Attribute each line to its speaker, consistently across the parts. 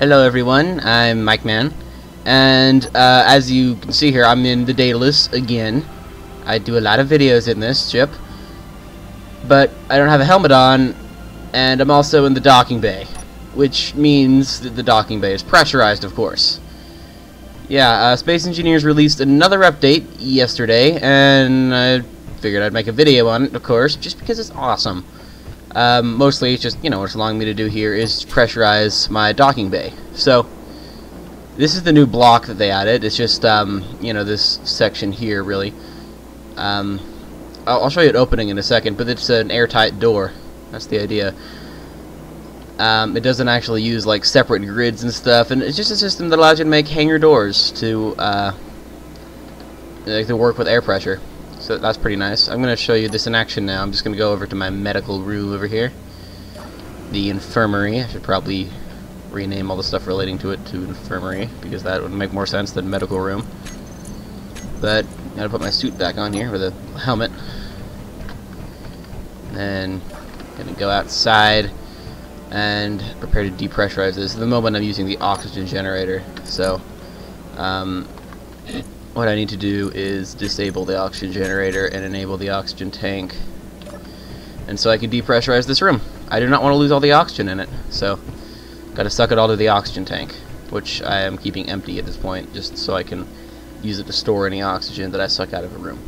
Speaker 1: Hello everyone, I'm Mike Man, and as you can see here, I'm in the Daedalus again. I do a lot of videos in this ship, but I don't have a helmet on, and I'm also in the docking bay, which means that the docking bay is pressurized, of course. Yeah, Space Engineers released another update yesterday, and I figured I'd make a video on it, of course, just because it's awesome. Mostly it's just, what it's allowing me to do here is pressurize my docking bay. So, this is the new block that they added. It's just, this section here, really. I'll show you an opening in a second, but it's an airtight door. That's the idea. It doesn't actually use, like, separate grids and stuff, and it's just a system that allows you to make hangar doors to work with air pressure. So that's pretty nice. I'm going to show you this in action now. I'm just going to go over to my medical room over here. The infirmary. I should probably rename all the stuff relating to it to infirmary, because that would make more sense than medical room. But I'm going to put my suit back on here with a helmet. And I'm going to go outside and prepare to depressurize this. At the moment I'm using the oxygen generator. So, what I need to do is disable the oxygen generator and enable the oxygen tank, and so I can depressurize this room. I do not want to lose all the oxygen in it, so gotta suck it all to the oxygen tank, which I am keeping empty at this point, just so I can use it to store any oxygen that I suck out of a room.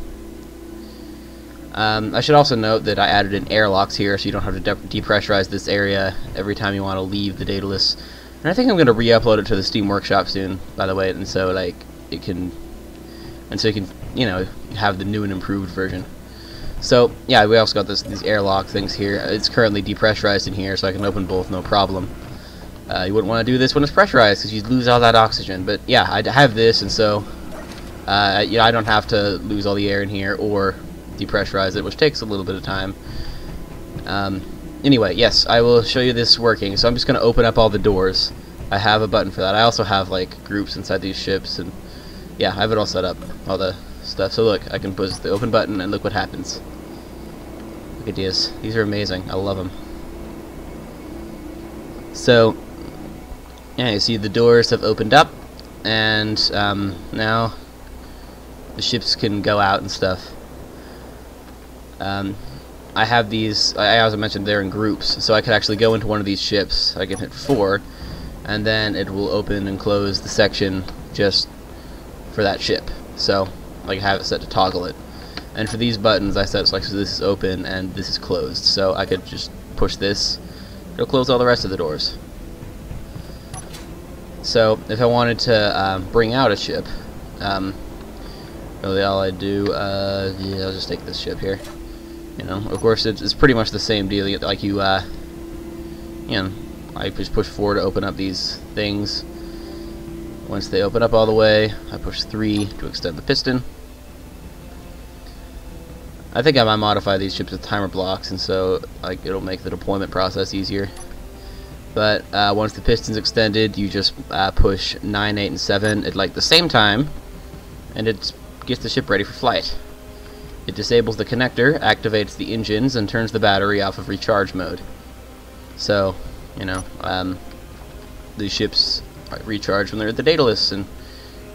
Speaker 1: I should also note that I added in airlocks here, so you don't have to depressurize this area every time you want to leave the Daedalus. And I think I'm going to re-upload it to the Steam Workshop soon, by the way, and so you can have the new and improved version. So yeah, we also got these airlock things here. It's currently depressurized in here, so I can open both no problem. You wouldn't want to do this when it's pressurized, because you'd lose all that oxygen. But yeah, I have this, and so I don't have to lose all the air in here or depressurize it, which takes a little bit of time. Anyway, yes, I will show you this working. So I'm just going to open up all the doors. I have a button for that. I also have like groups inside these ships, and yeah, I have it all set up, all the stuff. So look, I can push the open button and look what happens. Look at these. These are amazing. I love them. So, yeah, you see the doors have opened up, and now the ships can go out and stuff. I have these, I also mentioned they're in groups, so I could actually go into one of these ships. I can hit 4, and then it will open and close the section just for that ship. So I have it set to toggle it. And for these buttons I set so this is open and this is closed. So I could just push this, it'll close all the rest of the doors. So if I wanted to bring out a ship, really all I do, yeah, I'll just take this ship here. Of course it's pretty much the same deal. Like I just push 4 to open up these things. Once they open up all the way, I push 3 to extend the piston. I think I might modify these ships with timer blocks, and so it'll make the deployment process easier. But once the piston's extended, you just push 9, 8, and 7 at the same time, and it gets the ship ready for flight. It disables the connector, activates the engines, and turns the battery off of recharge mode. So, these ships recharge when they're at the Daedalus, and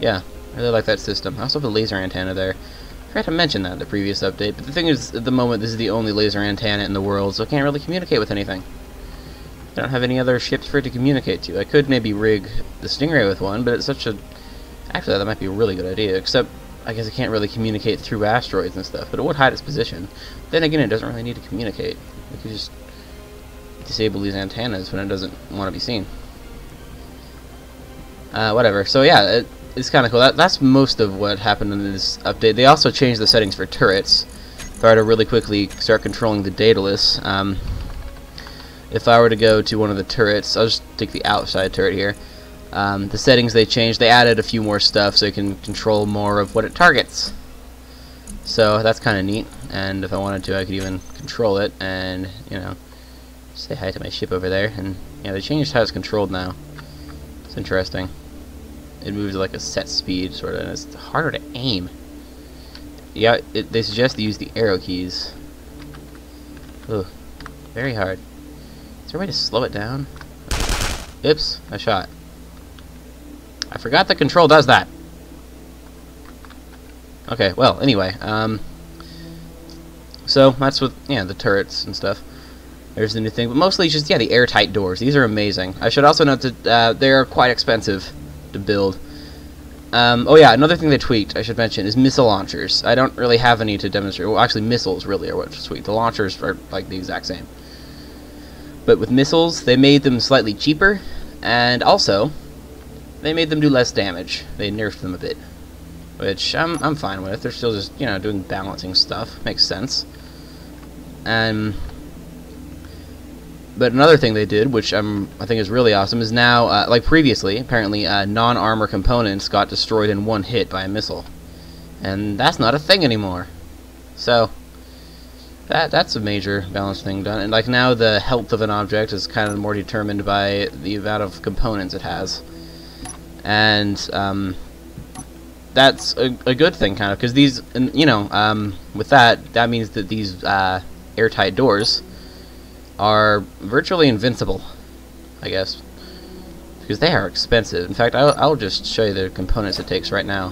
Speaker 1: yeah, I really like that system. I also have a laser antenna there. I forgot to mention that in the previous update, but the thing is, at the moment, this is the only laser antenna in the world, so it can't really communicate with anything. I don't have any other ships for it to communicate to. I could maybe rig the Stingray with one, but it's such a... Actually, that might be a really good idea, except I guess it can't really communicate through asteroids and stuff, but it would hide its position. Then again, it doesn't really need to communicate. We could just disable these antennas when it doesn't want to be seen. Whatever. So yeah, it's kind of cool. That's most of what happened in this update. They also changed the settings for turrets. If I were to really quickly start controlling the Daedalus, if I were to go to one of the turrets, I'll just take the outside turret here. The settings they changed, they added a few more stuff so you can control more of what it targets. So that's kind of neat. And if I wanted to, I could even control it and, say hi to my ship over there. And yeah, they changed how it's controlled now. It's interesting. It moves at a set speed, sort of, and it's harder to aim. Yeah, they suggest to use the arrow keys. Ugh, very hard. Is there a way to slow it down? Oops, I shot. I forgot the control does that. Okay, well, anyway, so that's what, yeah, the turrets and stuff. There's the new thing, but mostly just, yeah, the airtight doors. These are amazing. I should also note that they are quite expensive to build. Oh yeah, another thing they tweaked, I should mention, is missile launchers. I don't really have any to demonstrate. Well, actually, missiles really are what's tweaked. The launchers are, like, the exact same. But with missiles, they made them slightly cheaper, and also, they made them do less damage. They nerfed them a bit. Which I'm fine with. They're still just, you know, doing balancing stuff. Makes sense. But another thing they did, which I think is really awesome, is now, like previously, apparently, non-armor components got destroyed in one hit by a missile. And that's not a thing anymore. So, that's a major balance thing done. And, like, now the health of an object is kind of more determined by the amount of components it has. And, that's a good thing, kind of, because these, you know, with that means that these airtight doors are virtually invincible, I guess, because they are expensive. In fact, I'll just show you the components it takes right now.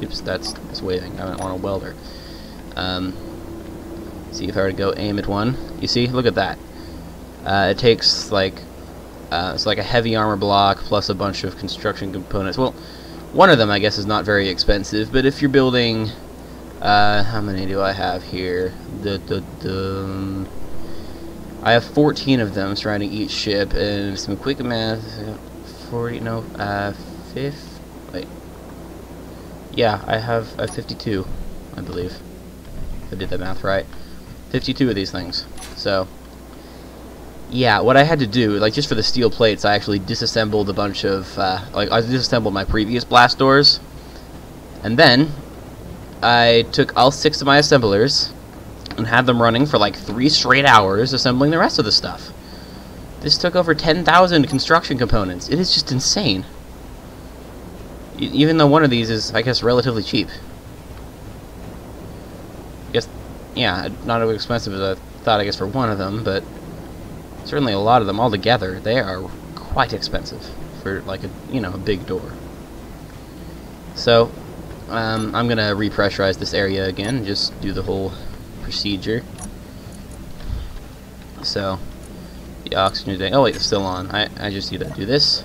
Speaker 1: Oops, that's waving. I don't want a welder. See if I were to go aim at one. You see? Look at that. It takes like it's like a heavy armor block plus a bunch of construction components. Well, one of them, I guess, is not very expensive, but if you're building, how many do I have here? I have 14 of them surrounding each ship, and some quick math, 40, no, 5, wait, yeah, I have 52, I believe, if I did that math right, 52 of these things. So, yeah, what I had to do, like, just for the steel plates, I actually disassembled a bunch of, like, I disassembled my previous blast doors, and then I took all 6 of my assemblers and had them running for like 3 straight hours assembling the rest of the stuff. This took over 10,000 construction components. It is just insane. Even though one of these is, I guess, relatively cheap. I guess, yeah, not as expensive as I thought, I guess, for one of them, but certainly a lot of them all together, they are quite expensive for, like, a, you know, a big door. So, I'm gonna repressurize this area again and just do the whole procedure. So, the oxygen is, oh wait, it's still on. I just need to do this,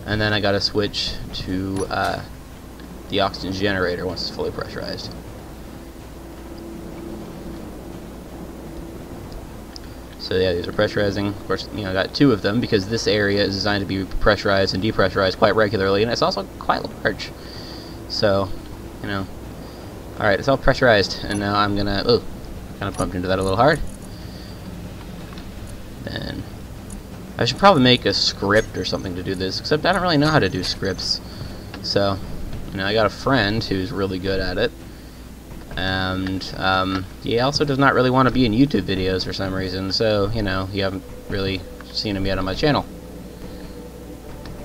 Speaker 1: and then I gotta switch to the oxygen generator once it's fully pressurized. So yeah, these are pressurizing. Of course, you know, I got 2 of them because this area is designed to be pressurized and depressurized quite regularly, and it's also quite large. So, you know, alright, it's all pressurized, and now I'm gonna, oh, kind of bumped into that a little hard. Then, I should probably make a script or something to do this, except I don't really know how to do scripts. So, you know, I got a friend who's really good at it, and he also does not really want to be in YouTube videos for some reason, so, you know, you haven't really seen him yet on my channel.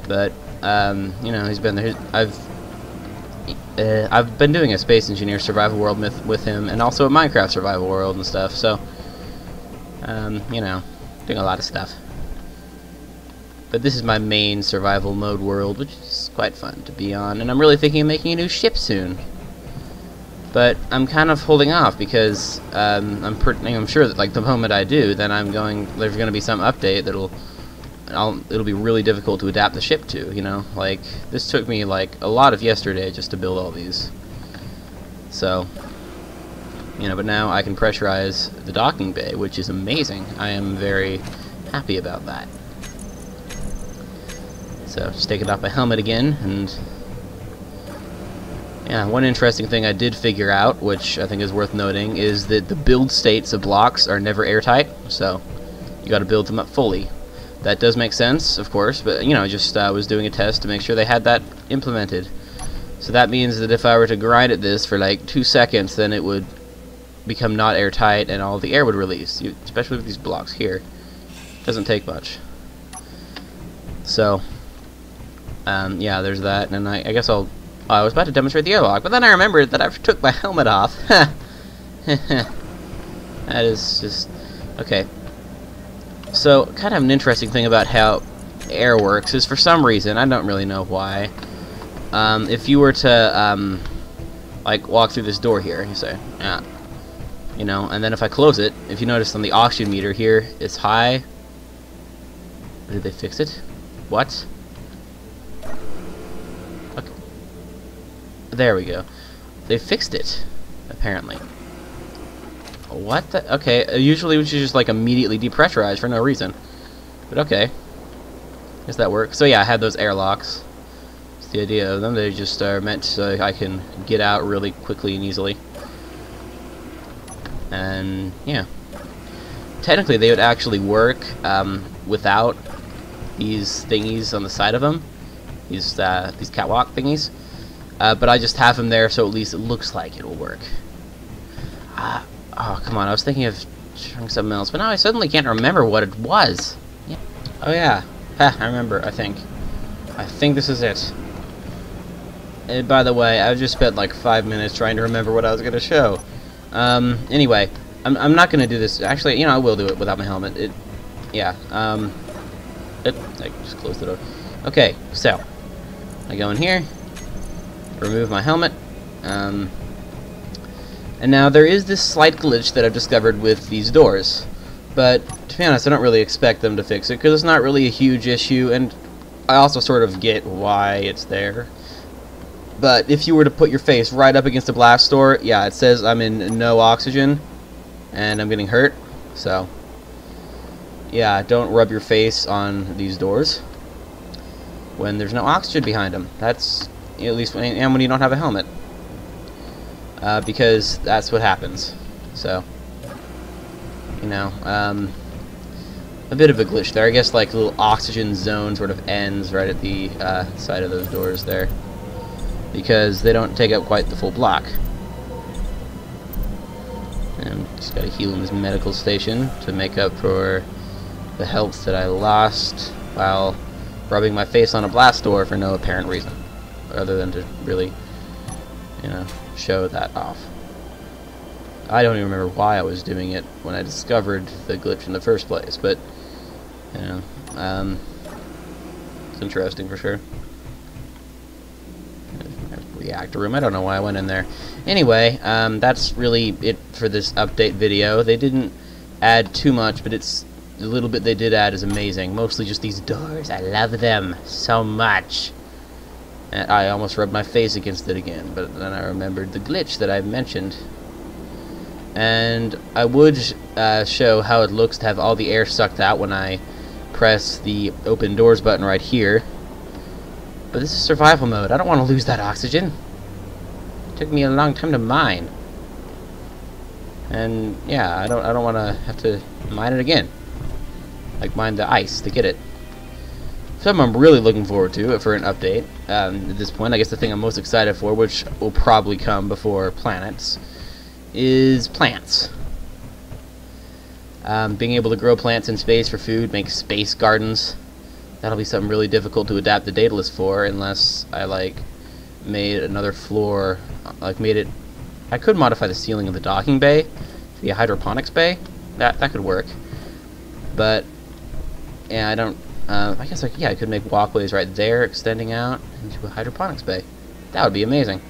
Speaker 1: But, you know, he's been there. I've been doing a Space Engineer Survival World with him, and also a Minecraft Survival World and stuff, so, you know, doing a lot of stuff. But this is my main survival mode world, which is quite fun to be on, and I'm really thinking of making a new ship soon. But I'm kind of holding off because I'm sure that, like, the moment I do, then there's going to be some update that'll be really difficult to adapt the ship to, you know? Like, this took me, like, a lot of yesterday just to build all these. So, you know, but now I can pressurize the docking bay, which is amazing. I am very happy about that. So, just taking off my helmet again, and yeah, one interesting thing I did figure out, which I think is worth noting, is that the build states of blocks are never airtight, so you gotta build them up fully. That does make sense, of course, but, you know, I just was doing a test to make sure they had that implemented. So that means that if I were to grind at this for like 2 seconds, then it would become not airtight and all the air would release, especially with these blocks here. Doesn't take much. So, yeah, there's that, and I guess I was about to demonstrate the airlock, but then I remembered that I took my helmet off. That is just... okay. So, kind of an interesting thing about how air works is, for some reason, I don't really know why, if you were to, like, walk through this door here, you say, yeah, you know, and then if I close it, if you notice on the oxygen meter here, it's high. Did they fix it? What? Okay. There we go. They fixed it, apparently. What the? Okay, usually we should just, like, immediately depressurize for no reason. But okay. Guess that works. So yeah, I had those airlocks. That's the idea of them. They just are meant so I can get out really quickly and easily. And yeah. Technically, they would actually work without these thingies on the side of them. These catwalk thingies. But I just have them there so at least it looks like it will work. Oh, come on. I was thinking of trying something else, but now I suddenly can't remember what it was. Yeah. Oh, yeah. Ha, I remember, I think. I think this is it. And by the way, I've just spent like 5 minutes trying to remember what I was going to show. Anyway, I'm not going to do this. Actually, you know, I will do it without my helmet. Yeah. I just closed the door. Okay, so I go in here, remove my helmet, and now there is this slight glitch that I've discovered with these doors, but to be honest, I don't really expect them to fix it because it's not really a huge issue, and I also sort of get why it's there. But if you were to put your face right up against a blast door, yeah, it says I'm in no oxygen, and I'm getting hurt, so yeah, don't rub your face on these doors when there's no oxygen behind them. That's, at least when you don't have a helmet. Because that's what happens. So, you know, a bit of a glitch there. I guess like the little oxygen zone sort of ends right at the side of those doors there, because they don't take up quite the full block. And just gotta heal in this medical station to make up for the health that I lost while rubbing my face on a blast door for no apparent reason, other than to really, you know, show that off. I don't even remember why I was doing it when I discovered the glitch in the first place, but, you know, it's interesting for sure. Reactor room, I don't know why I went in there. Anyway, that's really it for this update video. They didn't add too much, but it's the little bit they did add is amazing. Mostly just these doors. I love them so much. And I almost rubbed my face against it again, but then I remembered the glitch that I mentioned. And I would show how it looks to have all the air sucked out when I press the open doors button right here. But this is survival mode. I don't want to lose that oxygen. It took me a long time to mine. And yeah, I don't want to have to mine it again. Like mine the ice to get it. Something I'm really looking forward to for an update. At this point, I guess the thing I'm most excited for, which will probably come before planets, is plants. Being able to grow plants in space for food, make space gardens. That'll be something really difficult to adapt the Daedalus for, unless I like made another floor, like made it. I could modify the ceiling of the docking bay to be a hydroponics bay. That could work. But yeah, I don't. I guess I could make walkways right there, extending out into a hydroponics bay. That would be amazing.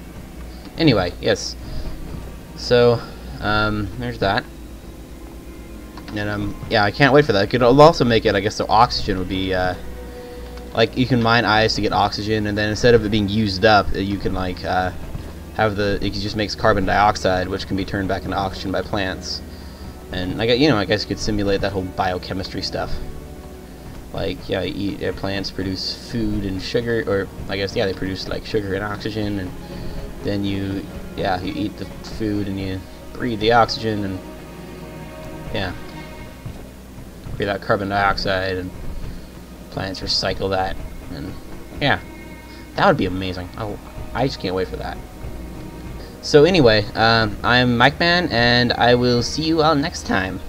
Speaker 1: Anyway, yes. So there's that. And yeah, I can't wait for that. It could also make it, I guess, so oxygen would be like you can mine ice to get oxygen, and then instead of it being used up, you can like have it just makes carbon dioxide, which can be turned back into oxygen by plants. And I guess you could simulate that whole biochemistry stuff. Like, yeah, plants produce food and sugar, or I guess, yeah, they produce like sugar and oxygen, and then you eat the food and you breathe the oxygen, and yeah, breathe out carbon dioxide, and plants recycle that, and yeah, that would be amazing. I just can't wait for that. So anyway, I'm Mike Man, and I will see you all next time.